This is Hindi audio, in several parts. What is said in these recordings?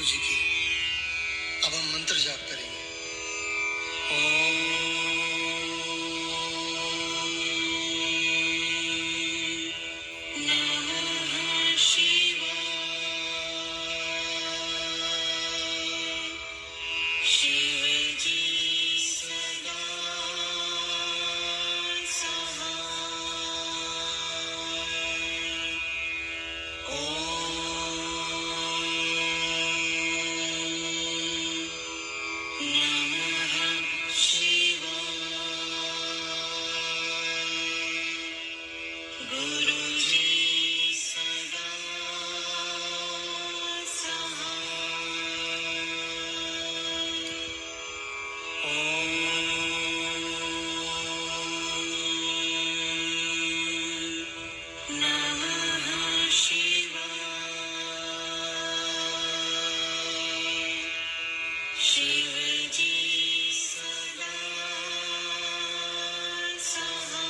गुरु जी की। अब हम मंत्र जाप करेंगे। ओम नमः शिवाय। शिव जी सदा सहाय। नमः शिवाय। गुरु जी सदा सहाय। नमः शिवाय। शिव जी सदा सहाय।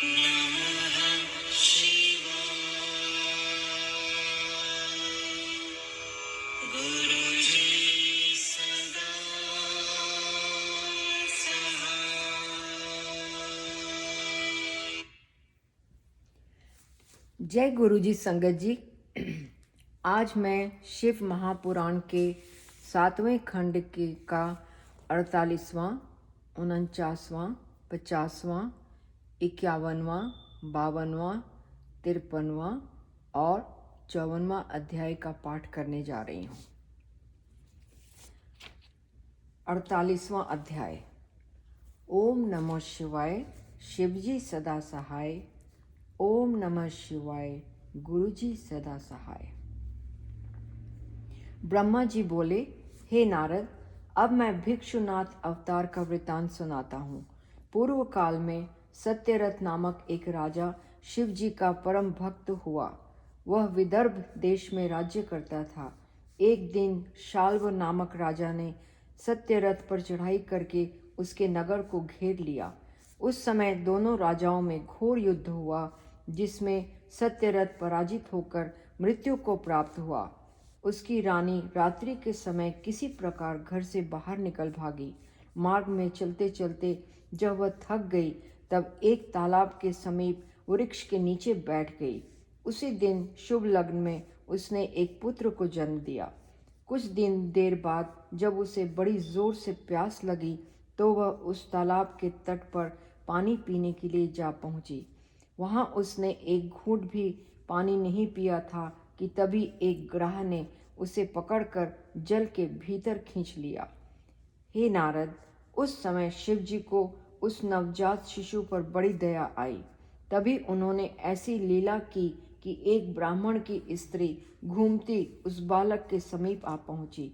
नमः शिवाय। गुरु जी सदा सहाय। जय गुरु जी संगत जी। आज मैं शिव महापुराण के 7वें खंड का 48वां, 49वां, 50वां, 51वां, 52वां, 53वां और 54वां अध्याय का पाठ करने जा रही हूँ। 48वां अध्याय। ओम नमः शिवाय, शिवजी सदा सहाय। ओम नमः शिवाय, गुरुजी सदा सहाय। ब्रह्मा जी बोले, हे नारद, अब मैं भिक्षुनाथ अवतार का वृतांत सुनाता हूँ। पूर्व काल में सत्यरथ नामक एक राजा शिव जी का परम भक्त हुआ। वह विदर्भ देश में राज्य करता था। एक दिन शाल्व नामक राजा ने सत्यरथ पर चढ़ाई करके उसके नगर को घेर लिया। उस समय दोनों राजाओं में घोर युद्ध हुआ, जिसमें सत्यरथ पराजित होकर मृत्यु को प्राप्त हुआ। उसकी रानी रात्रि के समय किसी प्रकार घर से बाहर निकल भागी। मार्ग में चलते चलते जब वह थक गई, तब एक तालाब के समीप वृक्ष के नीचे बैठ गई। उसी दिन शुभ लग्न में उसने एक पुत्र को जन्म दिया। कुछ दिन देर बाद जब उसे बड़ी जोर से प्यास लगी, तो वह उस तालाब के तट पर पानी पीने के लिए जा पहुंची। वहां उसने एक घूंट भी पानी नहीं पिया था कि तभी एक ग्राह ने उसे पकड़कर जल के भीतर खींच लिया। हे नारद, उस समय शिव जी को उस नवजात शिशु पर बड़ी दया आई। तभी उन्होंने ऐसी लीला की कि एक ब्राह्मण की स्त्री घूमती उस बालक के समीप आ पहुंची।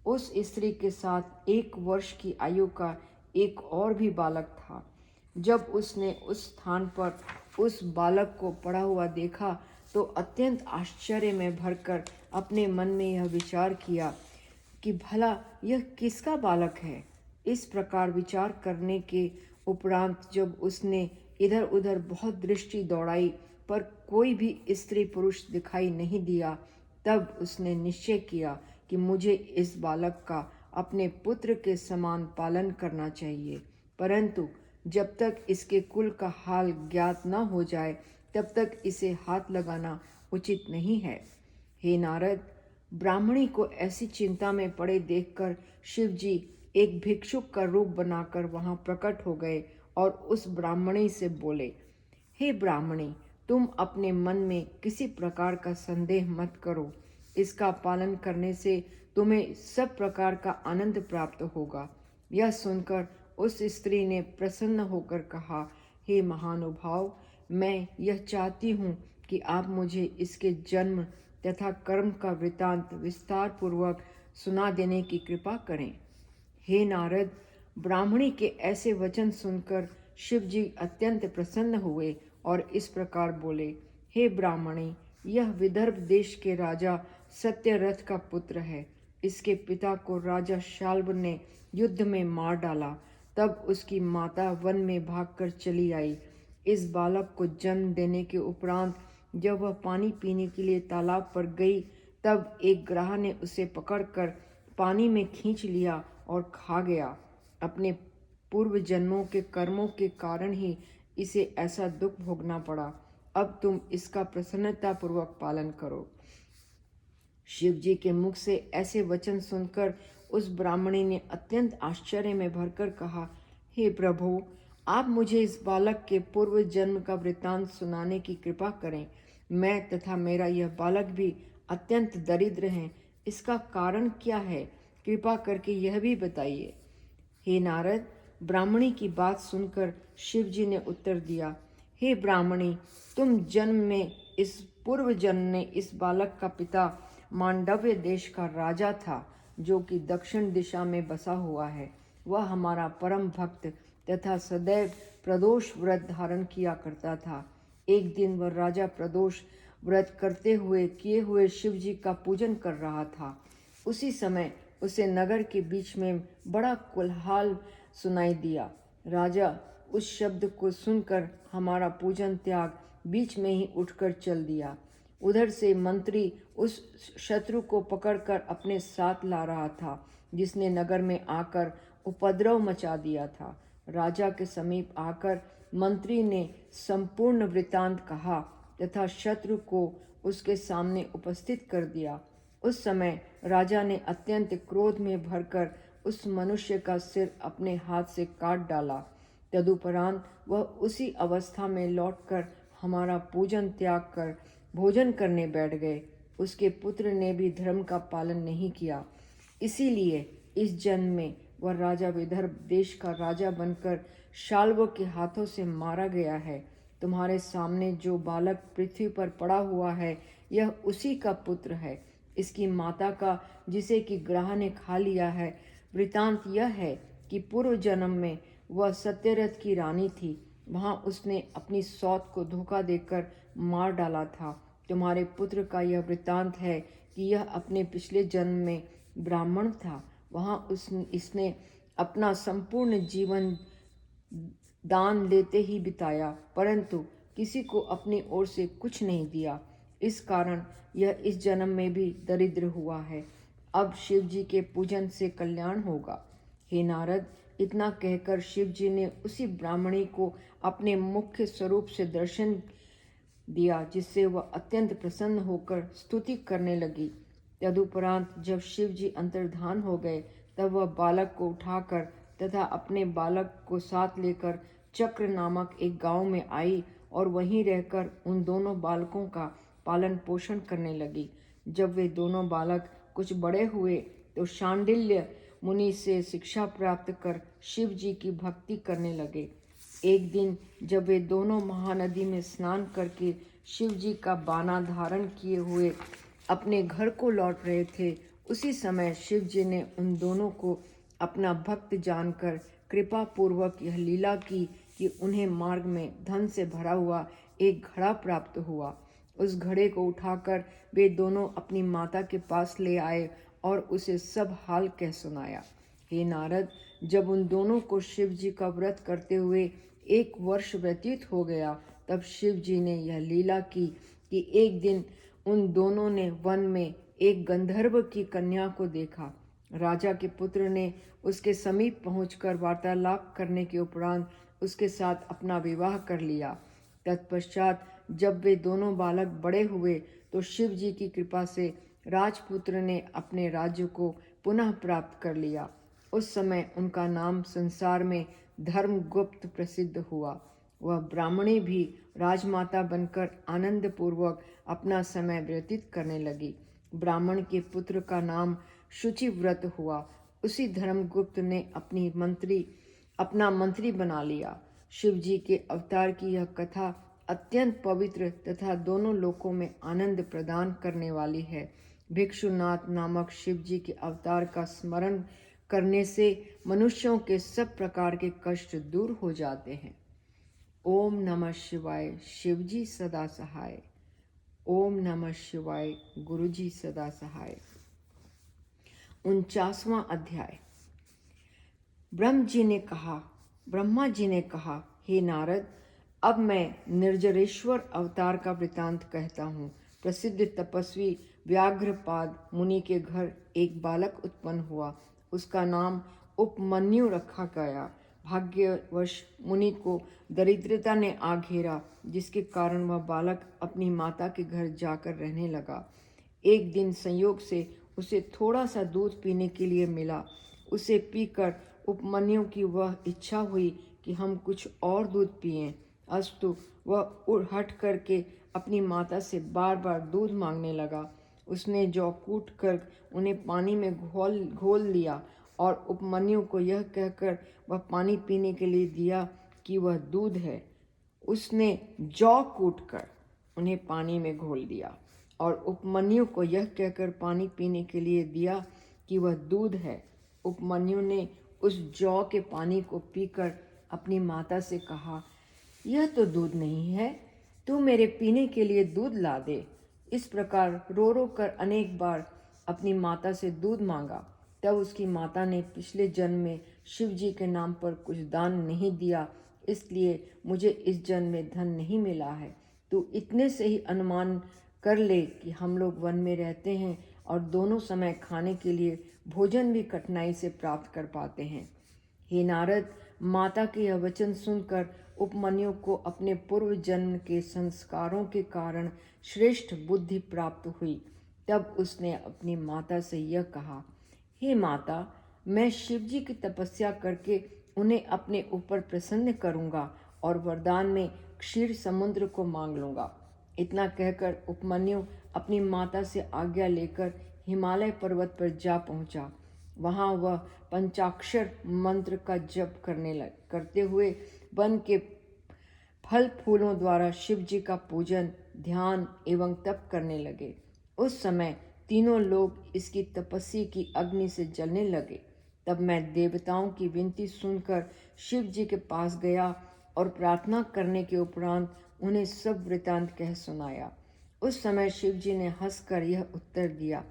उस स्त्री के साथ 1 वर्ष की आयु का एक और भी बालक था। जब उसने उस स्थान पर उस बालक को पड़ा हुआ देखा, तो अत्यंत आश्चर्य में भरकर अपने मन में यह विचार किया कि भला यह किसका बालक है। इस प्रकार विचार करने के उपरांत जब उसने इधर उधर बहुत दृष्टि दौड़ाई, पर कोई भी स्त्री पुरुष दिखाई नहीं दिया, तब उसने निश्चय किया कि मुझे इस बालक का अपने पुत्र के समान पालन करना चाहिए। परंतु जब तक इसके कुल का हाल ज्ञात न हो जाए, तब तक इसे हाथ लगाना उचित नहीं है। हे नारद, ब्राह्मणी को ऐसी चिंता में पड़े देखकर शिव जी एक भिक्षुक का रूप बनाकर वहां प्रकट हो गए और उस ब्राह्मणी से बोले, हे ब्राह्मणी, तुम अपने मन में किसी प्रकार का संदेह मत करो। इसका पालन करने से तुम्हें सब प्रकार का आनंद प्राप्त होगा। यह सुनकर उस स्त्री ने प्रसन्न होकर कहा, हे महानुभाव, मैं यह चाहती हूँ कि आप मुझे इसके जन्म तथा कर्म का वृतांत विस्तार पूर्वक सुना देने की कृपा करें। हे नारद, ब्राह्मणी के ऐसे वचन सुनकर शिव जी अत्यंत प्रसन्न हुए और इस प्रकार बोले, हे ब्राह्मणी, यह विदर्भ देश के राजा सत्यरथ का पुत्र है। इसके पिता को राजा शाल्व ने युद्ध में मार डाला। तब उसकी माता वन में भागकर चली आई। इस बालक को जन्म देने के उपरांत जब वह पानी पीने के लिए तालाब पर गई, तब एक ग्राह ने उसे पकड़कर पानी में खींच लिया और खा गया। अपने पूर्व जन्मों के कर्मों के कारण ही इसे ऐसा दुख भोगना पड़ा। अब तुम इसका प्रसन्नतापूर्वक पालन करो। शिव जी के मुख से ऐसे वचन सुनकर उस ब्राह्मणी ने अत्यंत आश्चर्य में भरकर कहा, हे प्रभु, आप मुझे इस बालक के पूर्व जन्म का वृत्तांत सुनाने की कृपा करें। मैं तथा मेरा यह बालक भी अत्यंत दरिद्र हैं। इसका कारण क्या है? कृपा करके यह भी बताइए। हे नारद, ब्राह्मणी की बात सुनकर शिव जी ने उत्तर दिया, हे ब्राह्मणी, तुम जन्म में इस पूर्व जन्म में इस बालक का पिता मांडव्य देश का राजा था, जो कि दक्षिण दिशा में बसा हुआ है। वह हमारा परम भक्त तथा सदैव प्रदोष व्रत धारण किया करता था। एक दिन वह राजा प्रदोष व्रत करते हुए किए हुए शिव जी का पूजन कर रहा था। उसी समय उसे नगर के बीच में बड़ा कोलाहल सुनाई दिया। राजा उस शब्द को सुनकर हमारा पूजन त्याग बीच में ही उठकर चल दिया। उधर से मंत्री उस शत्रु को पकड़कर अपने साथ ला रहा था, जिसने नगर में आकर उपद्रव मचा दिया था। राजा के समीप आकर मंत्री ने संपूर्ण वृतांत कहा तथा शत्रु को उसके सामने उपस्थित कर दिया। उस समय राजा ने अत्यंत क्रोध में भरकर उस मनुष्य का सिर अपने हाथ से काट डाला। तदुपरांत वह उसी अवस्था में लौटकर हमारा पूजन त्याग कर भोजन करने बैठ गए। उसके पुत्र ने भी धर्म का पालन नहीं किया, इसीलिए इस जन्म में वह राजा विदर्भ देश का राजा बनकर शाल्व के हाथों से मारा गया है। तुम्हारे सामने जो बालक पृथ्वी पर पड़ा हुआ है, यह उसी का पुत्र है। इसकी माता का, जिसे कि ग्राह ने खा लिया है, वृतांत यह है कि पूर्व जन्म में वह सत्यरथ की रानी थी। वहां उसने अपनी सौत को धोखा देकर मार डाला था। तुम्हारे पुत्र का यह वृत्तांत है कि यह अपने पिछले जन्म में ब्राह्मण था। वहां इसने अपना संपूर्ण जीवन दान लेते ही बिताया, परंतु किसी को अपनी ओर से कुछ नहीं दिया। इस कारण यह इस जन्म में भी दरिद्र हुआ है। अब शिव जी के पूजन से कल्याण होगा। हे नारद, इतना कहकर शिव जी ने उसी ब्राह्मणी को अपने मुख्य स्वरूप से दर्शन दिया, जिससे वह अत्यंत प्रसन्न होकर स्तुति करने लगी। तदुपरांत जब शिव जी अंतर्धान हो गए, तब वह बालक को उठाकर तथा अपने बालक को साथ लेकर चक्र नामक एक गांव में आई और वहीं रहकर उन दोनों बालकों का पालन पोषण करने लगी। जब वे दोनों बालक कुछ बड़े हुए तो शांडिल्य मुनि से शिक्षा प्राप्त कर शिव जी की भक्ति करने लगे। एक दिन जब वे दोनों महानदी में स्नान करके शिव जी का बाना धारण किए हुए अपने घर को लौट रहे थे, उसी समय शिव जी ने उन दोनों को अपना भक्त जानकर कृपा पूर्वक यह लीला की कि उन्हें मार्ग में धन से भरा हुआ एक घड़ा प्राप्त हुआ। उस घड़े को उठाकर वे दोनों अपनी माता के पास ले आए और उसे सब हाल कह सुनाया। हे नारद, जब उन दोनों को शिव जी का व्रत करते हुए 1 वर्ष व्यतीत हो गया, तब शिव जी ने यह लीला की कि एक दिन उन दोनों ने वन में एक गंधर्व की कन्या को देखा। राजा के पुत्र ने उसके समीप पहुंचकर वार्तालाप करने के उपरांत उसके साथ अपना विवाह कर लिया। तत्पश्चात जब वे दोनों बालक बड़े हुए तो शिव जी की कृपा से राजपुत्र ने अपने राज्य को पुनः प्राप्त कर लिया। उस समय उनका नाम संसार में धर्मगुप्त प्रसिद्ध हुआ। वह ब्राह्मणी भी राजमाता बनकर आनंद पूर्वक अपना समय व्यतीत करने लगी। ब्राह्मण के पुत्र का नाम शुचिव्रत हुआ। उसी धर्मगुप्त ने अपना मंत्री बना लिया। शिव जी के अवतार की यह कथा अत्यंत पवित्र तथा दोनों लोकों में आनंद प्रदान करने वाली है। भिक्षुनाथ नामक शिव जी के अवतार का स्मरण करने से मनुष्यों के सब प्रकार के कष्ट दूर हो जाते हैं। ओम नमः शिवाय। शिव जी सदा सहाय। ओम नमः शिवाय। गुरु जी सदा सहाय। 49वां अध्याय। ब्रह्म जी ने कहा, ब्रह्मा जी ने कहा, हे नारद, अब मैं निर्जरेश्वर अवतार का वृतांत कहता हूँ। प्रसिद्ध तपस्वी व्याघ्रपाद मुनि के घर एक बालक उत्पन्न हुआ। उसका नाम उपमन्यु रखा गया। भाग्यवश मुनि को दरिद्रता ने आ घेरा, जिसके कारण वह बालक अपनी माता के घर जाकर रहने लगा। एक दिन संयोग से उसे थोड़ा सा दूध पीने के लिए मिला। उसे पीकर उपमन्यु की वह इच्छा हुई कि हम कुछ और दूध पिएं। अस्तु वह हट करके अपनी माता से बार बार दूध मांगने लगा। उसने जौ कूट कर उन्हें पानी में घोल लिया और उपमन्यु को यह कहकर वह पानी पीने के लिए दिया कि वह दूध है। उसने जौ कूट कर उन्हें पानी में घोल दिया और उपमन्यु को यह कहकर पानी पीने के लिए दिया कि वह दूध है। उपमन्यु ने उस जौ के पानी को पीकर अपनी माता से कहा, यह तो दूध नहीं है, तू मेरे पीने के लिए दूध ला दे। इस प्रकार रो रो कर अनेक बार अपनी माता से दूध मांगा। तब उसकी माता ने पिछले जन्म में शिव जी के नाम पर कुछ दान नहीं दिया, इसलिए मुझे इस जन्म में धन नहीं मिला है। तू इतने से ही अनुमान कर ले कि हम लोग वन में रहते हैं और दोनों समय खाने के लिए भोजन भी कठिनाई से प्राप्त कर पाते हैं। हे नारद, माता के यह वचन सुनकर उपमन्यु को अपने पूर्व जन्म के संस्कारों के कारण श्रेष्ठ बुद्धि प्राप्त हुई। तब उसने अपनी माता से यह कहा, हे माता, मैं शिव जी की तपस्या करके उन्हें अपने ऊपर प्रसन्न करूंगा और वरदान में क्षीर समुद्र को मांग लूंगा। इतना कहकर उपमन्यु अपनी माता से आज्ञा लेकर हिमालय पर्वत पर जा पहुंचा। वहां वह पंचाक्षर मंत्र का जप करते हुए वन के फल फूलों द्वारा शिव जी का पूजन, ध्यान एवं तप करने लगे। उस समय तीनों लोग इसकी तपस्या की अग्नि से जलने लगे। तब मैं देवताओं की विनती सुनकर शिव जी के पास गया और प्रार्थना करने के उपरांत उन्हें सब वृतांत कह सुनाया। उस समय शिव जी ने हंसकर यह उत्तर दिया,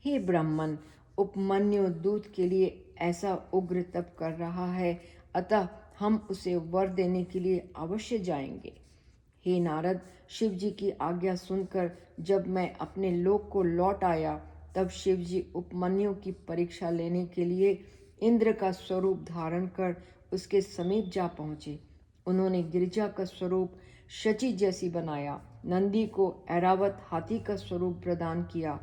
हे ब्राह्मण, उपमन्यु दूध के लिए ऐसा उग्र तप कर रहा है, अतः हम उसे वर देने के लिए अवश्य जाएंगे। हे नारद, शिव जी की आज्ञा सुनकर जब मैं अपने लोक को लौट आया, तब शिव जी उपमन्यु की परीक्षा लेने के लिए इंद्र का स्वरूप धारण कर उसके समीप जा पहुँचे। उन्होंने गिरिजा का स्वरूप शची जैसी बनाया, नंदी को ऐरावत हाथी का स्वरूप प्रदान किया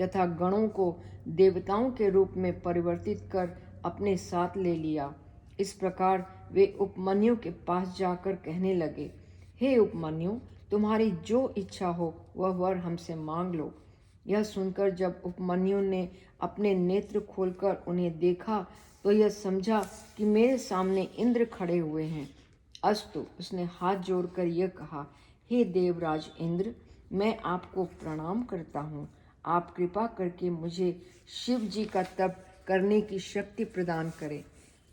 तथा गणों को देवताओं के रूप में परिवर्तित कर अपने साथ ले लिया। इस प्रकार वे उपमन्यु के पास जाकर कहने लगे, हे उपमन्यु, तुम्हारी जो इच्छा हो वह वर हमसे मांग लो। यह सुनकर जब उपमन्यु ने अपने नेत्र खोलकर उन्हें देखा तो यह समझा कि मेरे सामने इंद्र खड़े हुए हैं। अस्तु, उसने हाथ जोड़कर यह कहा, हे देवराज इंद्र, मैं आपको प्रणाम करता हूँ। आप कृपा करके मुझे शिव जी का तप करने की शक्ति प्रदान करें।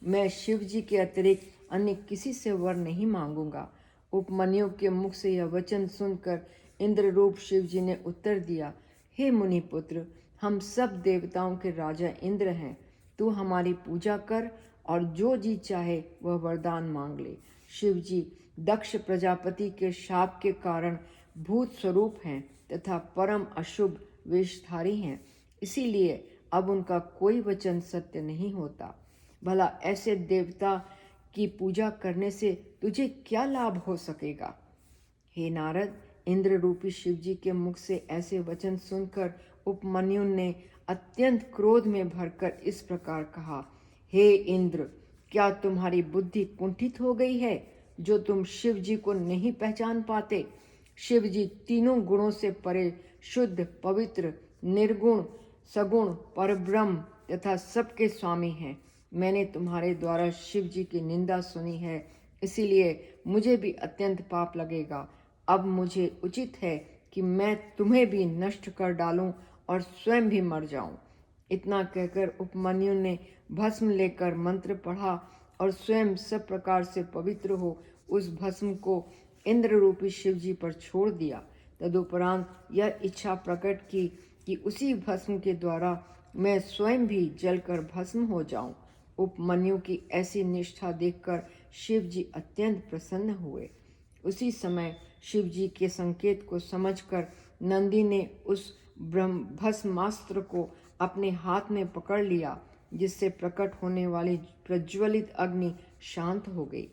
मैं शिव जी के अतिरिक्त अन्य किसी से वर नहीं मांगूंगा। उपमन्यु के मुख से यह वचन सुनकर इंद्र रूप शिव जी ने उत्तर दिया, हे मुनिपुत्र, हम सब देवताओं के राजा इंद्र हैं। तू हमारी पूजा कर और जो जी चाहे वह वरदान मांग ले। शिव जी दक्ष प्रजापति के शाप के कारण भूत स्वरूप हैं तथा परम अशुभ वेशधारी हैं, इसीलिए अब उनका कोई वचन सत्य नहीं होता। भला ऐसे देवता की पूजा करने से तुझे क्या लाभ हो सकेगा? हे नारद, इंद्र रूपी शिव जी के मुख से ऐसे वचन सुनकर उपमन्यु ने अत्यंत क्रोध में भरकर इस प्रकार कहा, हे इंद्र, क्या तुम्हारी बुद्धि कुंठित हो गई है जो तुम शिव जी को नहीं पहचान पाते? शिव जी तीनों गुणों से परे शुद्ध, पवित्र, निर्गुण, सगुण, परब्रह्म तथा सबके स्वामी हैं। मैंने तुम्हारे द्वारा शिव जी की निंदा सुनी है, इसीलिए मुझे भी अत्यंत पाप लगेगा। अब मुझे उचित है कि मैं तुम्हें भी नष्ट कर डालूं और स्वयं भी मर जाऊं। इतना कहकर उपमन्यु ने भस्म लेकर मंत्र पढ़ा और स्वयं सब प्रकार से पवित्र हो उस भस्म को इंद्र रूपी शिव जी पर छोड़ दिया। तदुपरांत यह इच्छा प्रकट की कि उसी भस्म के द्वारा मैं स्वयं भी जलकर भस्म हो जाऊं। उपमन्यु की ऐसी निष्ठा देखकर शिव जी अत्यंत प्रसन्न हुए। उसी समय शिव जी के संकेत को समझकर नंदी ने उस भस्मास्त्र को अपने हाथ में पकड़ लिया, जिससे प्रकट होने वाली प्रज्वलित अग्नि शांत हो गई।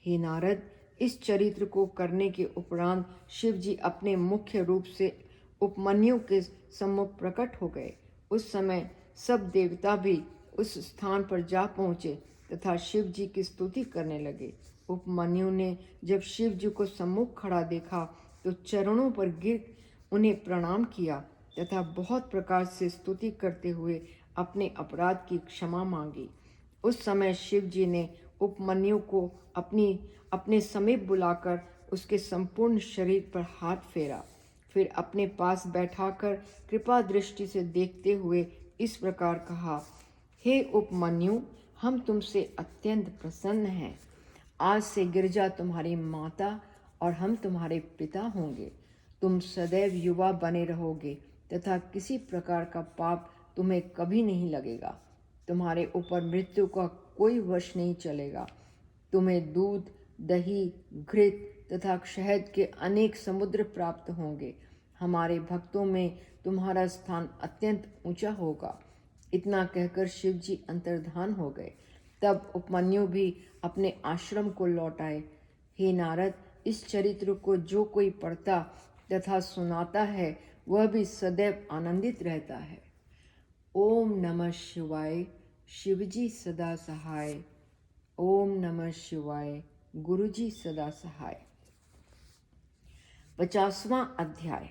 हे नारद, इस चरित्र को करने के उपरांत शिव जी अपने मुख्य रूप से उपमन्यु के सम्मुख प्रकट हो गए। उस समय सब देवता भी उस स्थान पर जा पहुंचे तथा शिव जी की स्तुति करने लगे। उपमन्यु ने जब शिव जी को सम्मुख खड़ा देखा तो चरणों पर गिर उन्हें प्रणाम किया तथा बहुत प्रकार से स्तुति करते हुए अपने अपराध की क्षमा मांगी। उस समय शिव जी ने उपमन्यु को अपने समीप बुलाकर उसके संपूर्ण शरीर पर हाथ फेरा, फिर अपने पास बैठाकर कृपा दृष्टि से देखते हुए इस प्रकार कहा, हे उपमन्यु, हम तुमसे अत्यंत प्रसन्न हैं। आज से गिरिजा तुम्हारी माता और हम तुम्हारे पिता होंगे। तुम सदैव युवा बने रहोगे तथा किसी प्रकार का पाप तुम्हें कभी नहीं लगेगा। तुम्हारे ऊपर मृत्यु का कोई वश नहीं चलेगा। तुम्हें दूध, दही, घृत तथा शहद के अनेक समुद्र प्राप्त होंगे। हमारे भक्तों में तुम्हारा स्थान अत्यंत ऊंचा होगा। इतना कहकर शिव जी अंतर्धान हो गए। तब उपमन्यु भी अपने आश्रम को लौट आए। हे नारद, इस चरित्र को जो कोई पढ़ता तथा सुनाता है वह भी सदैव आनंदित रहता है। ओम नमः शिवाय। शिवजी सदा सहाय। ओम नमः शिवाय। गुरुजी सदा सहाय। 50वां अध्याय।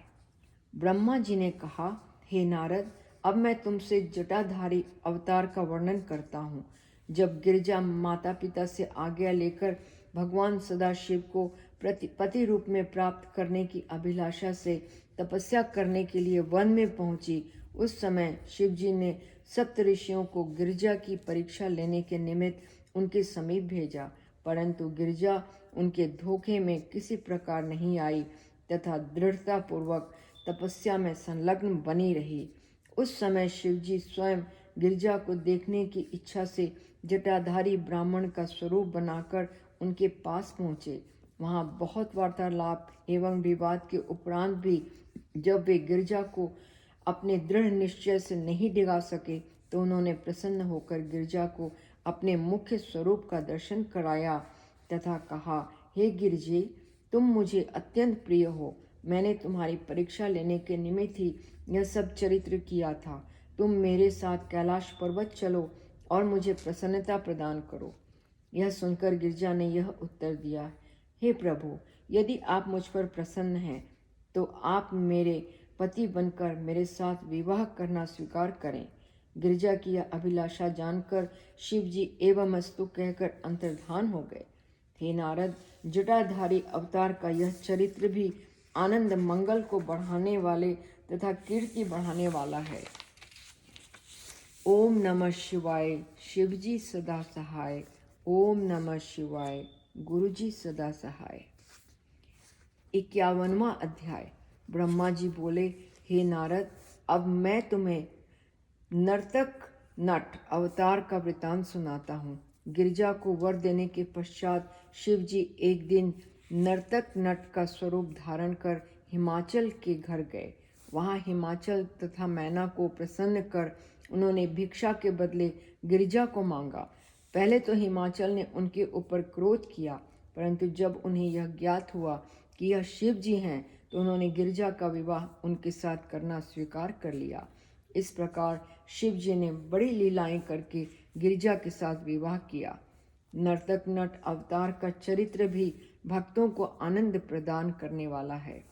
ब्रह्मा जी ने कहा, हे नारद, अब मैं तुमसे जटाधारी अवतार का वर्णन करता हूँ। जब गिरिजा माता पिता से आज्ञा लेकर भगवान सदाशिव को पति रूप में प्राप्त करने की अभिलाषा से तपस्या करने के लिए वन में पहुंची, उस समय शिव जी ने सप्त ऋषियों को गिरिजा की परीक्षा लेने के निमित्त उनके समीप भेजा, परंतु गिरिजा उनके धोखे में किसी प्रकार नहीं आई तथा दृढ़ता पूर्वक तपस्या में संलग्न बनी रही। उस समय शिवजी स्वयं गिरिजा को देखने की इच्छा से जटाधारी ब्राह्मण का स्वरूप बनाकर उनके पास पहुँचे। वहाँ बहुत वार्तालाप एवं विवाद के उपरांत भी जब वे गिरिजा को अपने दृढ़ निश्चय से नहीं डिगा सके तो उन्होंने प्रसन्न होकर गिरिजा को अपने मुख्य स्वरूप का दर्शन कराया तथा कहा, हे गिरिजे, तुम मुझे अत्यंत प्रिय हो। मैंने तुम्हारी परीक्षा लेने के निमित्त ही यह सब चरित्र किया था। तुम मेरे साथ कैलाश पर्वत चलो और मुझे प्रसन्नता प्रदान करो। यह सुनकर गिरिजा ने यह उत्तर दिया, हे प्रभु, यदि आप मुझ पर प्रसन्न हैं तो आप मेरे पति बनकर मेरे साथ विवाह करना स्वीकार करें। गिरिजा की यह अभिलाषा जानकर शिव जी एवं अस्तु कहकर अंतर्धान हो गए। हे नारद, जटाधारी अवतार का यह चरित्र भी आनंद मंगल को बढ़ाने वाले तथा कीर्ति बढ़ाने वाला है। ओम नमः शिवाय। शिवजी सदा सहाय। ओम नमः शिवाय। गुरुजी सदा सहाय। 51वां अध्याय। ब्रह्मा जी बोले, हे नारद, अब मैं तुम्हें नर्तक नट अवतार का वृतांत सुनाता हूँ। गिरिजा को वर देने के पश्चात शिव जी एक दिन नर्तक नट का स्वरूप धारण कर हिमाचल के घर गए। वहाँ हिमाचल तथा मैना को प्रसन्न कर उन्होंने भिक्षा के बदले गिरिजा को मांगा। पहले तो हिमाचल ने उनके ऊपर क्रोध किया, परंतु जब उन्हें यह ज्ञात हुआ कि यह शिव जी हैं तो उन्होंने गिरिजा का विवाह उनके साथ करना स्वीकार कर लिया। इस प्रकार शिव जी ने बड़ी लीलाएं करके गिरिजा के साथ विवाह किया। नर्तक नट अवतार का चरित्र भी भक्तों को आनंद प्रदान करने वाला है।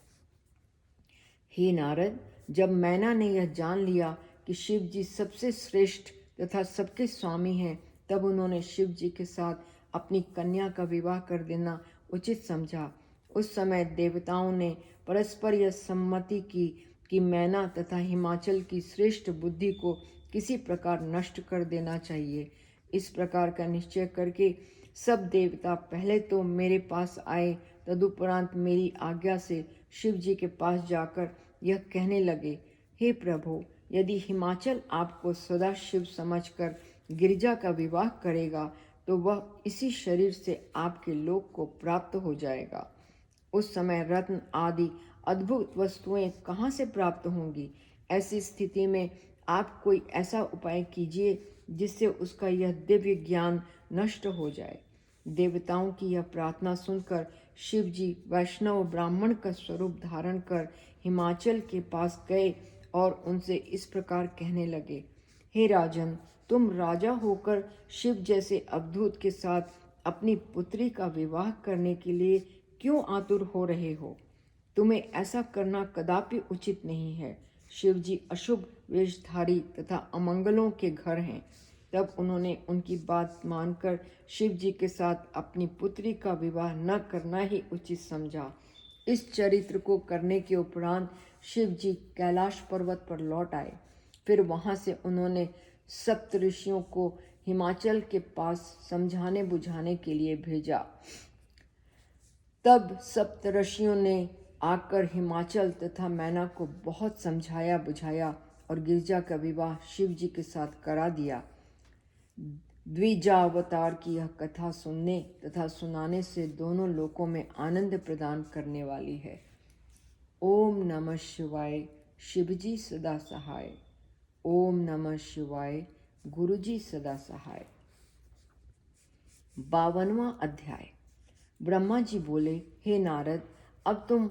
हे नारद, जब मैना ने यह जान लिया कि शिव जी सबसे श्रेष्ठ तथा सबके स्वामी हैं, तब उन्होंने शिव जी के साथ अपनी कन्या का विवाह कर देना उचित समझा। उस समय देवताओं ने परस्पर यह सम्मति की कि मैना तथा हिमाचल की श्रेष्ठ बुद्धि को किसी प्रकार नष्ट कर देना चाहिए। इस प्रकार का निश्चय करके सब देवता पहले तो मेरे पास आए, तदुपरांत मेरी आज्ञा से शिव जी के पास जाकर यह कहने लगे, हे प्रभु, यदि हिमाचल आपको सदा शिव समझकर गिरिजा का विवाह करेगा तो वह इसी शरीर से आपके लोक को प्राप्त हो जाएगा। उस समय रत्न आदि अद्भुत वस्तुएं कहाँ से प्राप्त होंगी? ऐसी स्थिति में आप कोई ऐसा उपाय कीजिए जिससे उसका यह दिव्य ज्ञान नष्ट हो जाए। देवताओं की यह प्रार्थना सुनकर शिव जी वैष्णव ब्राह्मण का स्वरूप धारण कर हिमाचल के पास गए और उनसे इस प्रकार कहने लगे, हे राजन, तुम राजा होकर शिव जैसे अवधूत के साथ अपनी पुत्री का विवाह करने के लिए क्यों आतुर हो रहे हो? तुम्हें ऐसा करना कदापि उचित नहीं है। शिव जी अशुभ वेशधारी तथा अमंगलों के घर हैं। तब उन्होंने उनकी बात मानकर शिव जी के साथ अपनी पुत्री का विवाह न करना ही उचित समझा। इस चरित्र को करने के उपरांत शिव जी कैलाश पर्वत पर लौट आए। फिर वहां से उन्होंने सप्त ऋषियों को हिमाचल के पास समझाने बुझाने के लिए भेजा। तब सप्त ऋषियों ने आकर हिमाचल तथा मैना को बहुत समझाया बुझाया और गिरिजा का विवाह शिव जी के साथ करा दिया। द्विजावतार की यह कथा सुनने तथा सुनाने से दोनों लोकों में आनंद प्रदान करने वाली है। ओम नमः शिवाय। शिवजी सदा सहाय। ओम नमः शिवाय। गुरुजी सदा सहाय। 52वां अध्याय। ब्रह्मा जी बोले, हे नारद, अब तुम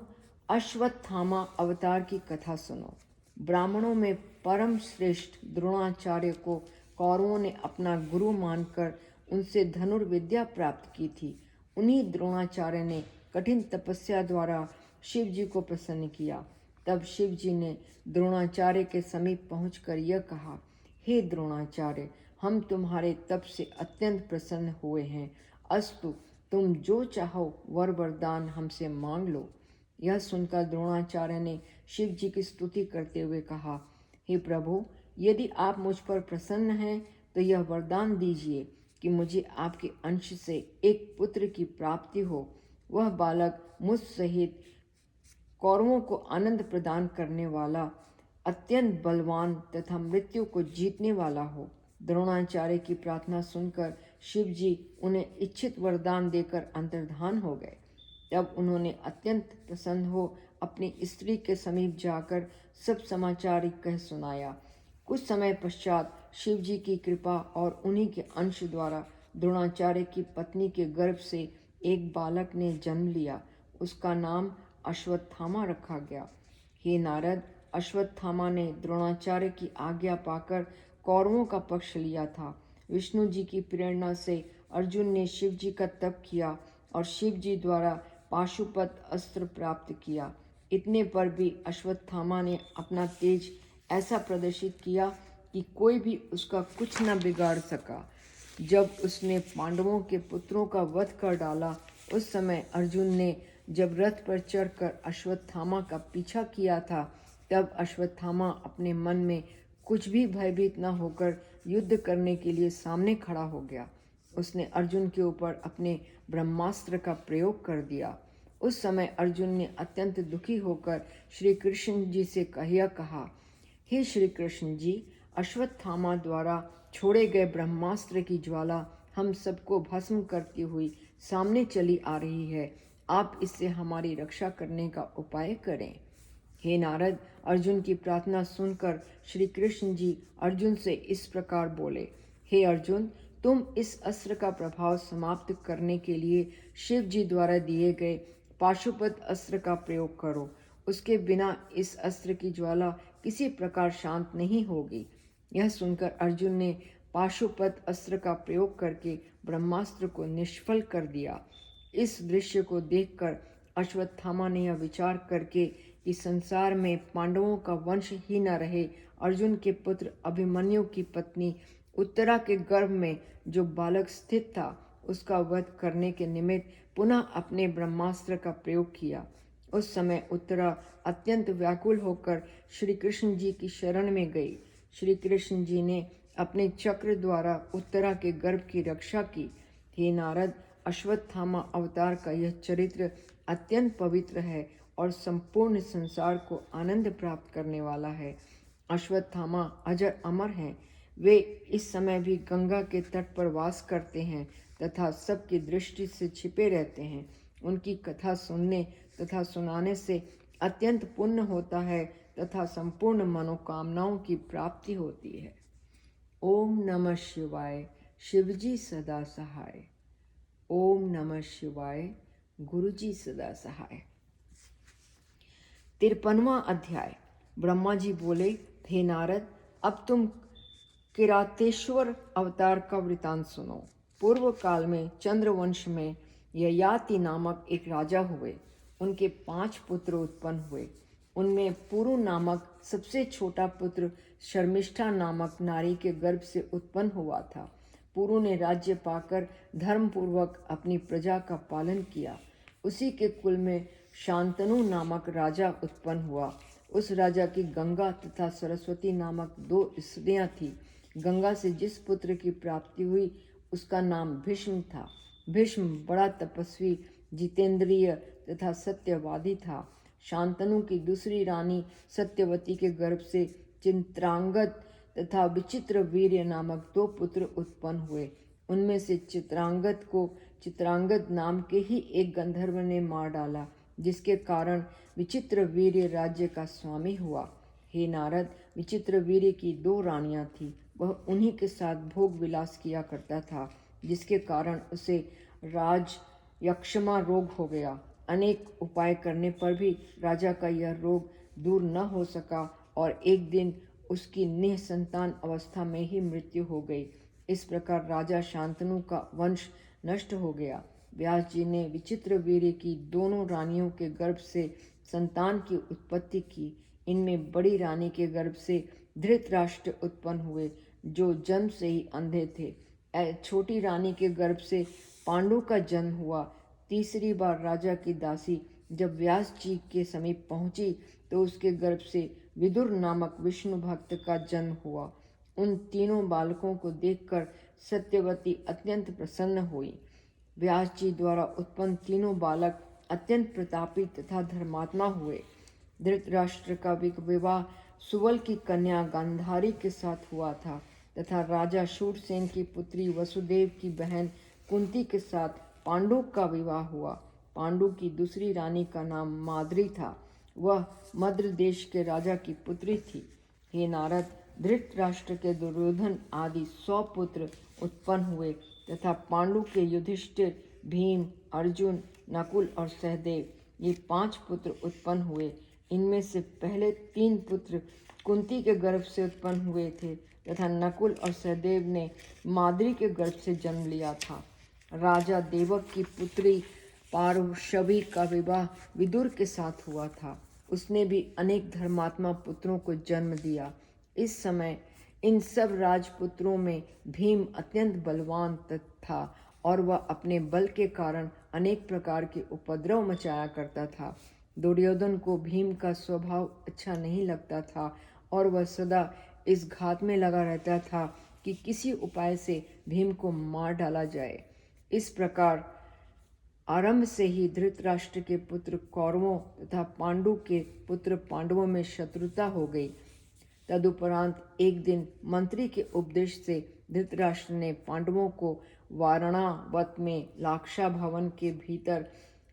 अश्वत्थामा अवतार की कथा सुनो। ब्राह्मणों में परम श्रेष्ठ द्रोणाचार्य को कौरवों ने अपना गुरु मानकर उनसे धनुर्विद्या प्राप्त की थी। उन्हीं द्रोणाचार्य ने कठिन तपस्या द्वारा शिव जी को प्रसन्न किया। तब शिव जी ने द्रोणाचार्य के समीप पहुंचकर यह कहा, हे द्रोणाचार्य, हम तुम्हारे तप से अत्यंत प्रसन्न हुए हैं। अस्तु, तुम जो चाहो वर वरदान हमसे मांग लो। यह सुनकर द्रोणाचार्य ने शिव जी की स्तुति करते हुए कहा, हे प्रभु, यदि आप मुझ पर प्रसन्न हैं तो यह वरदान दीजिए कि मुझे आपके अंश से एक पुत्र की प्राप्ति हो। वह बालक मुझ सहित कौरवों को आनंद प्रदान करने वाला, अत्यंत बलवान तथा मृत्यु को जीतने वाला हो। द्रोणाचार्य की प्रार्थना सुनकर शिव जी उन्हें इच्छित वरदान देकर अंतर्धान हो गए। तब उन्होंने अत्यंत प्रसन्न हो अपनी स्त्री के समीप जाकर सब समाचार कह सुनाया। कुछ समय पश्चात शिव जी की कृपा और उन्हीं के अंश द्वारा द्रोणाचार्य की पत्नी के गर्भ से एक बालक ने जन्म लिया। उसका नाम अश्वत्थामा रखा गया। हे नारद, अश्वत्थामा ने द्रोणाचार्य की आज्ञा पाकर कौरवों का पक्ष लिया था। विष्णु जी की प्रेरणा से अर्जुन ने शिव जी का तप किया और शिव जी द्वारा पाशुपत अस्त्र प्राप्त किया। इतने पर भी अश्वत्थामा ने अपना तेज ऐसा प्रदर्शित किया कि कोई भी उसका कुछ न बिगाड़ सका। जब उसने पांडवों के पुत्रों का वध कर डाला, उस समय अर्जुन ने जब रथ पर चढ़कर अश्वत्थामा का पीछा किया था, तब अश्वत्थामा अपने मन में कुछ भी भयभीत न होकर युद्ध करने के लिए सामने खड़ा हो गया। उसने अर्जुन के ऊपर अपने ब्रह्मास्त्र का प्रयोग कर दिया। उस समय अर्जुन ने अत्यंत दुखी होकर श्री कृष्ण जी से कहा, हे श्री कृष्ण जी, अश्वत्थामा द्वारा छोड़े गए ब्रह्मास्त्र की ज्वाला हम सबको भस्म करती हुई सामने चली आ रही है। आप इससे हमारी रक्षा करने का उपाय करें। हे नारद, अर्जुन की प्रार्थना सुनकर श्री कृष्ण जी अर्जुन से इस प्रकार बोले, हे अर्जुन, तुम इस अस्त्र का प्रभाव समाप्त करने के लिए शिव जी द्वारा दिए गए पाशुपत अस्त्र का प्रयोग करो। उसके बिना इस अस्त्र की ज्वाला किसी प्रकार शांत नहीं होगी। यह सुनकर अर्जुन ने पाशुपत अस्त्र का प्रयोग करके ब्रह्मास्त्र को निष्फल कर दिया। इस दृश्य को देखकर अश्वत्थामा ने यह विचार करके कि संसार में पांडवों का वंश ही न रहे, अर्जुन के पुत्र अभिमन्यु की पत्नी उत्तरा के गर्भ में जो बालक स्थित था, उसका वध करने के निमित्त पुनः अपने ब्रह्मास्त्र का प्रयोग किया। उस समय उत्तरा अत्यंत व्याकुल होकर श्री कृष्ण जी की शरण में गई। श्री कृष्ण जी ने अपने चक्र द्वारा उत्तरा के गर्भ की रक्षा की। हे नारद, अश्वत्थामा अवतार का यह चरित्र अत्यंत पवित्र है और संपूर्ण संसार को आनंद प्राप्त करने वाला है। अश्वत्थामा अजर अमर हैं। वे इस समय भी गंगा के तट पर वास करते हैं तथा सबकी दृष्टि से छिपे रहते हैं। उनकी कथा सुनने तथा सुनाने से अत्यंत पुण्य होता है तथा संपूर्ण मनोकामनाओं की प्राप्ति होती है। ओम नमः शिवाय। शिवजी सदा सहाय। ओम नमः शिवाय। गुरुजी सदा सहाय। 53वां अध्याय। ब्रह्मा जी बोले, हे नारद, अब तुम किरातेश्वर अवतार का वृतांत सुनो। पूर्व काल में चंद्रवंश में ययाति नामक एक राजा हुए। उनके 5 पुत्र उत्पन्न हुए। उनमें पुरु नामक सबसे छोटा पुत्र शर्मिष्ठा नामक नारी के गर्भ से उत्पन्न हुआ था। पुरु ने राज्य पाकर धर्मपूर्वक अपनी प्रजा का पालन किया। उसी के कुल में शांतनु नामक राजा उत्पन्न हुआ। उस राजा की गंगा तथा सरस्वती नामक 2 स्त्रियां थीं। गंगा से जिस पुत्र की प्राप्ति हुई उसका नाम भीष्म था। भीष्म बड़ा तपस्वी, जितेंद्रिय तथा सत्यवादी था। शांतनु की दूसरी रानी सत्यवती के गर्भ से चित्रांगद तथा विचित्र वीर्य नामक 2 पुत्र उत्पन्न हुए। उनमें से चित्रांगद को चित्रांगद नाम के ही एक गंधर्व ने मार डाला, जिसके कारण विचित्र वीर्य राज्य का स्वामी हुआ। हे नारद, विचित्र वीर्य की 2 रानियां थीं। वह उन्हीं के साथ भोग विलास किया करता था, जिसके कारण उसे राज यक्षमा रोग हो गया। अनेक उपाय करने पर भी राजा का यह रोग दूर न हो सका और एक दिन उसकी निःसंतान अवस्था में ही मृत्यु हो गई। इस प्रकार राजा शांतनु का वंश नष्ट हो गया। व्यास जी ने विचित्र वीर्य की दोनों रानियों के गर्भ से संतान की उत्पत्ति की। इनमें बड़ी रानी के गर्भ से धृतराष्ट्र उत्पन्न हुए, जो जन्म से ही अंधे थे। छोटी रानी के गर्भ से पांडु का जन्म हुआ। तीसरी बार राजा की दासी जब व्यास जी के समीप पहुंची तो उसके गर्भ से विदुर नामक विष्णु भक्त का जन्म हुआ। उन तीनों बालकों को देखकर सत्यवती अत्यंत प्रसन्न हुई। व्यास जी द्वारा उत्पन्न तीनों बालक अत्यंत प्रतापी तथा धर्मात्मा हुए। धृतराष्ट्र का विवाह सुवल की कन्या गांधारी के साथ हुआ था तथा राजा शूरसेन की पुत्री वसुदेव की बहन कुंती के साथ पांडु का विवाह हुआ। पांडु की दूसरी रानी का नाम माद्री था। वह मद्र देश के राजा की पुत्री थी। हे नारद, धृतराष्ट्र के दुर्योधन आदि 100 पुत्र उत्पन्न हुए तथा पांडु के युधिष्ठिर, भीम, अर्जुन, नकुल और सहदेव ये 5 पुत्र उत्पन्न हुए। इनमें से पहले 3 पुत्र कुंती के गर्भ से उत्पन्न हुए थे तथा नकुल और सहदेव ने माद्री के गर्भ से जन्म लिया था। राजा देवक की पुत्री पार्वशवी का विवाह विदुर के साथ हुआ था। उसने भी अनेक धर्मात्मा पुत्रों को जन्म दिया। इस समय इन सब राजपुत्रों में भीम अत्यंत बलवान था और वह अपने बल के कारण अनेक प्रकार के उपद्रव मचाया करता था। दुर्योधन को भीम का स्वभाव अच्छा नहीं लगता था और वह सदा इस घात में लगा रहता था कि किसी उपाय से भीम को मार डाला जाए। इस प्रकार आरंभ से ही धृतराष्ट्र के पुत्र कौरवों तथा पांडु के पुत्र पांडवों में शत्रुता हो गई। तदुपरांत एक दिन मंत्री के उपदेश से धृतराष्ट्र ने पांडवों को वारणावत में लाक्षा भवन के भीतर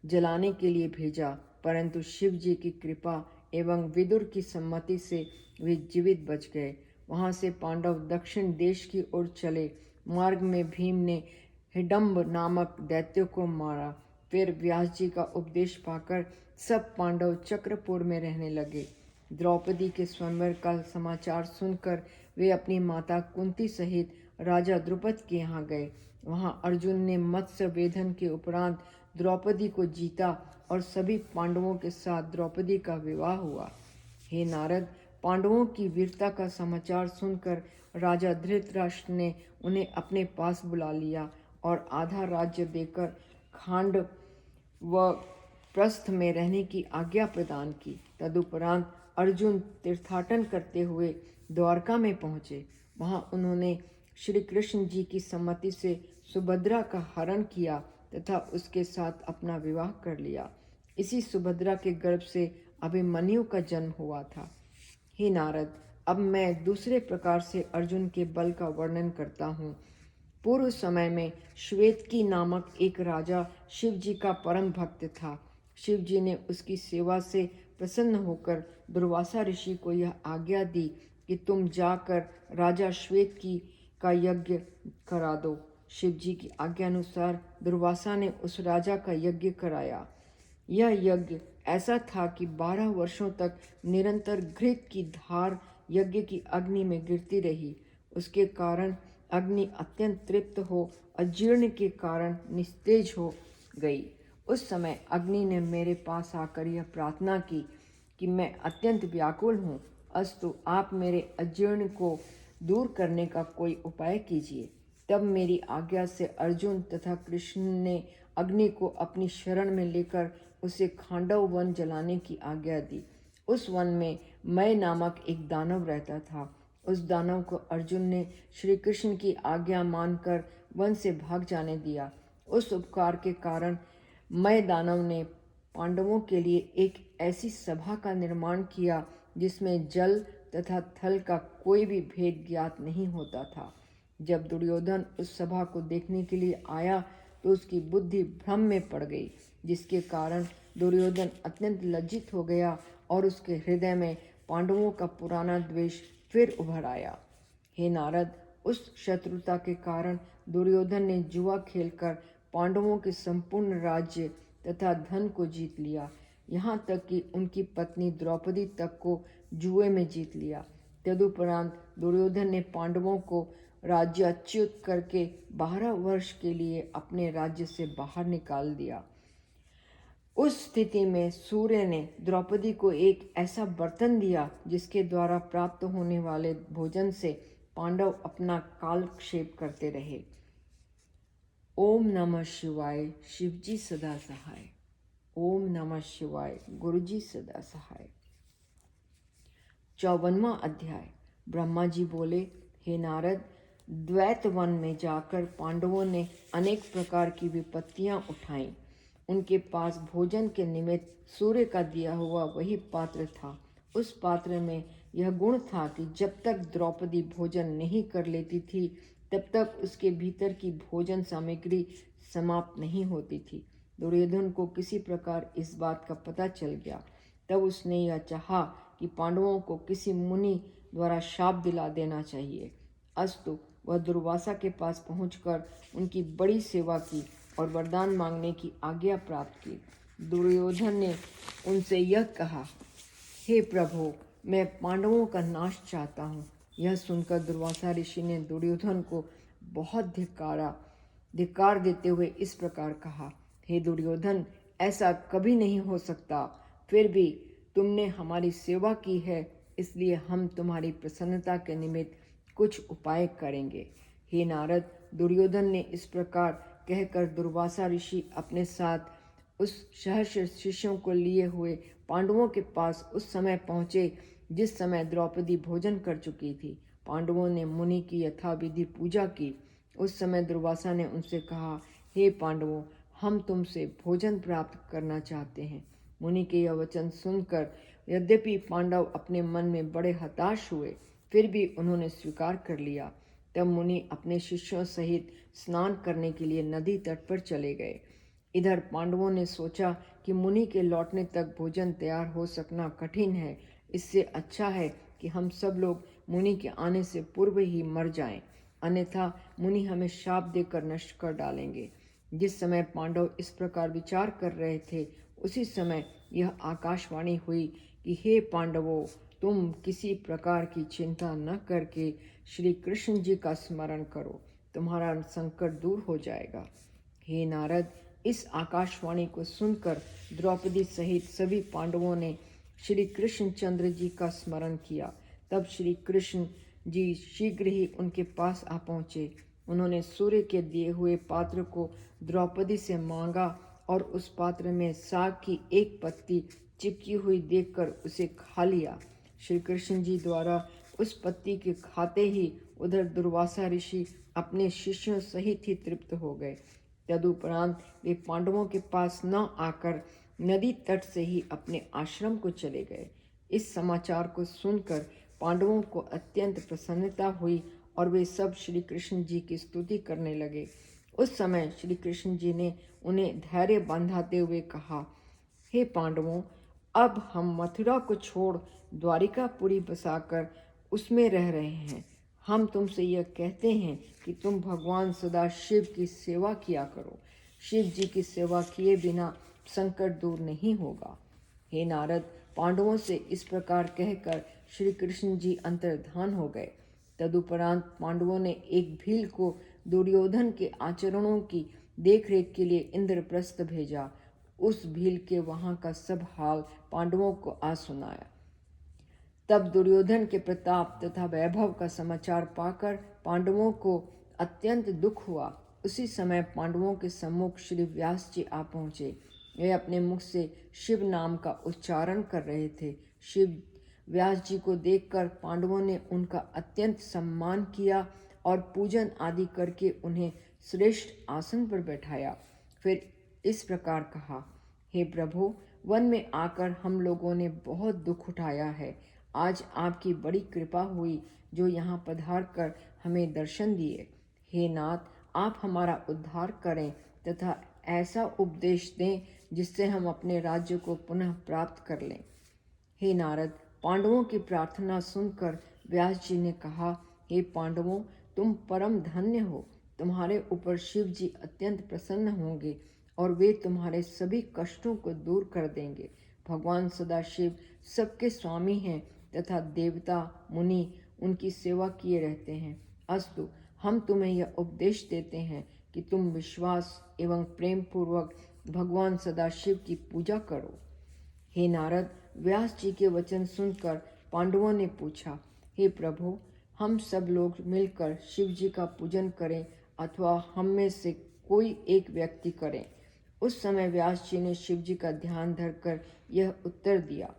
जलाने के लिए भेजा, परंतु शिव जी की कृपा एवं विदुर की सम्मति से वे जीवित बच गए। वहां से पांडव दक्षिण देश की ओर चले। मार्ग में भीम ने हिडम्ब नामक दैत्य को मारा। फिर व्यास जी का उपदेश पाकर सब पांडव चक्रपुर में रहने लगे। द्रौपदी के स्वयंवर का समाचार सुनकर वे अपनी माता कुंती सहित राजा द्रुपद के यहाँ गए। वहाँ अर्जुन ने मत्स्य वेधन के उपरांत द्रौपदी को जीता और सभी पांडवों के साथ द्रौपदी का विवाह हुआ। हे नारद, पांडवों की वीरता का समाचार सुनकर राजा धृतराष्ट्र ने उन्हें अपने पास बुला लिया और आधा राज्य देकर खांड व प्रस्थ में रहने की आज्ञा प्रदान की। तदुपरांत अर्जुन तीर्थाटन करते हुए द्वारका में पहुँचे। वहाँ उन्होंने श्री कृष्ण जी की सम्मति से सुभद्रा का हरण किया तथा उसके साथ अपना विवाह कर लिया। इसी सुभद्रा के गर्भ से अभिमन्यु का जन्म हुआ था। हे नारद, अब मैं दूसरे प्रकार से अर्जुन के बल का वर्णन करता हूँ। पूर्व समय में श्वेतकी नामक एक राजा शिव जी का परम भक्त था। शिव जी ने उसकी सेवा से प्रसन्न होकर दुर्वासा ऋषि को यह आज्ञा दी कि तुम जाकर राजा श्वेतकी का यज्ञ करा दो। शिव जी की आज्ञा अनुसार दुर्वासा ने उस राजा का यज्ञ कराया। यह यज्ञ ऐसा था कि 12 वर्षों तक निरंतर घृत की धार यज्ञ की अग्नि में गिरती रही। उसके कारण अग्नि अत्यंत तृप्त हो अजीर्ण के कारण निस्तेज हो गई। उस समय अग्नि ने मेरे पास आकर यह प्रार्थना की कि मैं अत्यंत व्याकुल हूँ, अस्तु आप मेरे अजीर्ण को दूर करने का कोई उपाय कीजिए। तब मेरी आज्ञा से अर्जुन तथा कृष्ण ने अग्नि को अपनी शरण में लेकर उसे खांडव वन जलाने की आज्ञा दी। उस वन में मय नामक एक दानव रहता था। उस दानव को अर्जुन ने श्री कृष्ण की आज्ञा मानकर वन से भाग जाने दिया। उस उपकार के कारण मय दानव ने पांडवों के लिए एक ऐसी सभा का निर्माण किया जिसमें जल तथा थल का कोई भी भेद ज्ञात नहीं होता था। जब दुर्योधन उस सभा को देखने के लिए आया तो उसकी बुद्धि भ्रम में पड़ गई, जिसके कारण दुर्योधन अत्यंत लज्जित हो गया और उसके हृदय में पांडवों का पुराना द्वेष फिर उभर आया। हे नारद, उस शत्रुता के कारण दुर्योधन ने जुआ खेलकर पांडवों के संपूर्ण राज्य तथा धन को जीत लिया, यहाँ तक कि उनकी पत्नी द्रौपदी तक को जुए में जीत लिया। तदुपरांत दुर्योधन ने पांडवों को राज्याच्युत करके 12 वर्ष के लिए अपने राज्य से बाहर निकाल दिया। उस स्थिति में सूर्य ने द्रौपदी को एक ऐसा बर्तन दिया जिसके द्वारा प्राप्त होने वाले भोजन से पांडव अपना कालक्षेप करते रहे। ओम नमः शिवाय, शिवजी सदा सहाय। ओम नमः शिवाय, गुरुजी सदा सहाय। 54वां अध्याय। ब्रह्मा जी बोले, हे नारद, द्वैत वन में जाकर पांडवों ने अनेक प्रकार की विपत्तियां उठाईं। उनके पास भोजन के निमित्त सूर्य का दिया हुआ वही पात्र था। उस पात्र में यह गुण था कि जब तक द्रौपदी भोजन नहीं कर लेती थी तब तक उसके भीतर की भोजन सामग्री समाप्त नहीं होती थी। दुर्योधन को किसी प्रकार इस बात का पता चल गया। तब उसने यह चाहा कि पांडवों को किसी मुनि द्वारा शाप दिला देना चाहिए। अस्तु, वह दुर्वासा के पास पहुंचकर उनकी बड़ी सेवा की और वरदान मांगने की आज्ञा प्राप्त की। दुर्योधन ने उनसे यह कहा, हे प्रभु, मैं पांडवों का नाश चाहता हूँ। यह सुनकर दुर्वासा ऋषि ने दुर्योधन को बहुत धिक्कार देते हुए इस प्रकार कहा, हे दुर्योधन, ऐसा कभी नहीं हो सकता। फिर भी तुमने हमारी सेवा की है, इसलिए हम तुम्हारी प्रसन्नता के निमित्त कुछ उपाय करेंगे। हे नारद, दुर्योधन ने इस प्रकार कहकर दुर्वासा ऋषि अपने साथ उस सहस्र शिष्यों को लिए हुए पांडवों के पास उस समय पहुँचे जिस समय द्रौपदी भोजन कर चुकी थी। पांडवों ने मुनि की यथाविधि पूजा की। उस समय दुर्वासा ने उनसे कहा, हे पांडवों, हम तुमसे भोजन प्राप्त करना चाहते हैं। मुनि के यह वचन सुनकर यद्यपि पांडव अपने मन में बड़े हताश हुए, फिर भी उन्होंने स्वीकार कर लिया। तब मुनि अपने शिष्यों सहित स्नान करने के लिए नदी तट पर चले गए। इधर पांडवों ने सोचा कि मुनि के लौटने तक भोजन तैयार हो सकना कठिन है। इससे अच्छा है कि हम सब लोग मुनि के आने से पूर्व ही मर जाएं, अन्यथा मुनि हमें शाप देकर नष्ट कर डालेंगे। जिस समय पांडव इस प्रकार विचार कर रहे थे, उसी समय यह आकाशवाणी हुई कि हे पांडवों, तुम किसी प्रकार की चिंता न करके श्री कृष्ण जी का स्मरण करो, तुम्हारा संकट दूर हो जाएगा। हे नारद, इस आकाशवाणी को सुनकर द्रौपदी सहित सभी पांडवों ने श्री कृष्ण चंद्र जी का स्मरण किया। तब श्री कृष्ण जी शीघ्र ही उनके पास आ पहुँचे। उन्होंने सूर्य के दिए हुए पात्र को द्रौपदी से मांगा और उस पात्र में साग की एक पत्ती चिपकी हुई देखकर उसे खा लिया। श्री कृष्ण जी द्वारा उस पत्ती के खाते ही उधर दुर्वासा ऋषि अपने शिष्यों सहित ही तृप्त हो गए। तदुपरांत वे पांडवों के पास न आकर नदी तट से ही अपने आश्रम को चले गए। इस समाचार को सुनकर पांडवों को अत्यंत प्रसन्नता हुई और वे सब श्री कृष्ण जी की स्तुति करने लगे। उस समय श्री कृष्ण जी ने उन्हें धैर्य बंधाते हुए कहा, हे पांडवों, अब हम मथुरा को छोड़ द्वारिकापुरी बसाकर उसमें रह रहे हैं। हम तुमसे यह कहते हैं कि तुम भगवान सदा शिव की सेवा किया करो। शिव जी की सेवा किए बिना संकट दूर नहीं होगा। हे नारद, पांडवों से इस प्रकार कहकर श्री कृष्ण जी अंतर्धान हो गए। तदुपरांत पांडवों ने एक भील को दुर्योधन के आचरणों की देखरेख के लिए इंद्रप्रस्थ भेजा। उस भील के वहां का सब हाल पांडवों को आ सुनाया। तब दुर्योधन के प्रताप तथा वैभव का समाचार पाकर पांडवों को अत्यंत दुख हुआ। उसी समय पांडवों के सम्मुख श्री व्यास जी आ पहुंचे। वे अपने मुख से शिव नाम का उच्चारण कर रहे थे। शिव व्यास जी को देखकर पांडवों ने उनका अत्यंत सम्मान किया और पूजन आदि करके उन्हें श्रेष्ठ आसन पर बैठाया। फिर इस प्रकार कहा, हे प्रभु, वन में आकर हम लोगों ने बहुत दुख उठाया है। आज आपकी बड़ी कृपा हुई जो यहाँ पधार कर हमें दर्शन दिए। हे नाथ, आप हमारा उद्धार करें तथा ऐसा उपदेश दें जिससे हम अपने राज्य को पुनः प्राप्त कर लें। हे नारद, पांडवों की प्रार्थना सुनकर व्यास जी ने कहा, हे पांडवों, तुम परम धन्य हो। तुम्हारे ऊपर शिव जी अत्यंत प्रसन्न होंगे और वे तुम्हारे सभी कष्टों को दूर कर देंगे। भगवान सदाशिव सबके स्वामी हैं तथा देवता मुनि उनकी सेवा किए रहते हैं। अस्तु, हम तुम्हें यह उपदेश देते हैं कि तुम विश्वास एवं प्रेम पूर्वक भगवान सदाशिव की पूजा करो। हे नारद, व्यास जी के वचन सुनकर पांडवों ने पूछा, हे प्रभु, हम सब लोग मिलकर शिव जी का पूजन करें अथवा हम में से कोई एक व्यक्ति करे। उस समय व्यास जी ने शिव जी का ध्यान धरकर यह उत्तर दिया,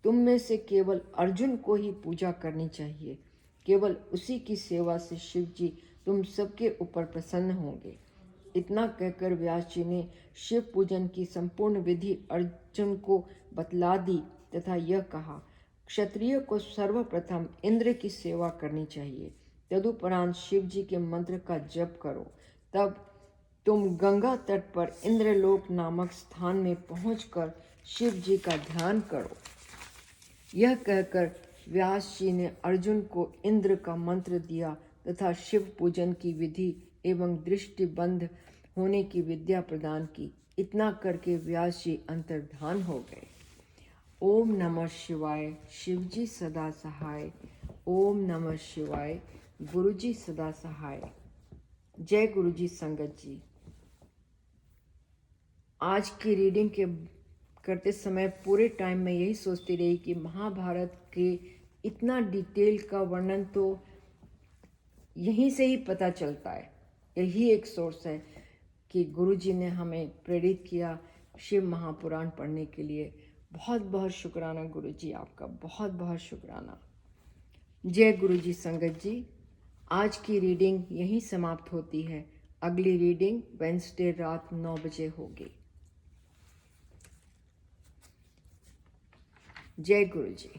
तुम में से केवल अर्जुन को ही पूजा करनी चाहिए। केवल उसी की सेवा से शिव जी तुम सबके ऊपर प्रसन्न होंगे। इतना कहकर व्यास जी ने शिव पूजन की संपूर्ण विधि अर्जुन को बतला दी तथा यह कहा, क्षत्रिय को सर्वप्रथम इंद्र की सेवा करनी चाहिए। तदुपरांत शिव जी के मंत्र का जप करो। तब तुम गंगा तट पर इंद्रलोक नामक स्थान में पहुंचकर शिव जी का ध्यान करो। यह कहकर व्यास जी ने अर्जुन को इंद्र का मंत्र दिया तथा शिव पूजन की विधि एवं दृष्टिबंध होने की विद्या प्रदान की। इतना करके व्यास जी अंतर्धान हो गए। ओम नमः शिवाय। शिवजी सदा सहाय। ओम नमः शिवाय। गुरुजी सदा सहाय। जय गुरुजी संगत जी। आज की रीडिंग के करते समय पूरे टाइम में यही सोचती रही कि महाभारत के इतना डिटेल का वर्णन तो यहीं से ही पता चलता है। यही एक सोर्स है कि गुरुजी ने हमें प्रेरित किया शिव महापुराण पढ़ने के लिए। बहुत बहुत शुक्राना गुरुजी, आपका बहुत बहुत शुक्राना। जय गुरुजी संगत जी। आज की रीडिंग यहीं समाप्त होती है। अगली रीडिंग वेडनेसडे रात 9 बजे होगी। जय गुरुजी।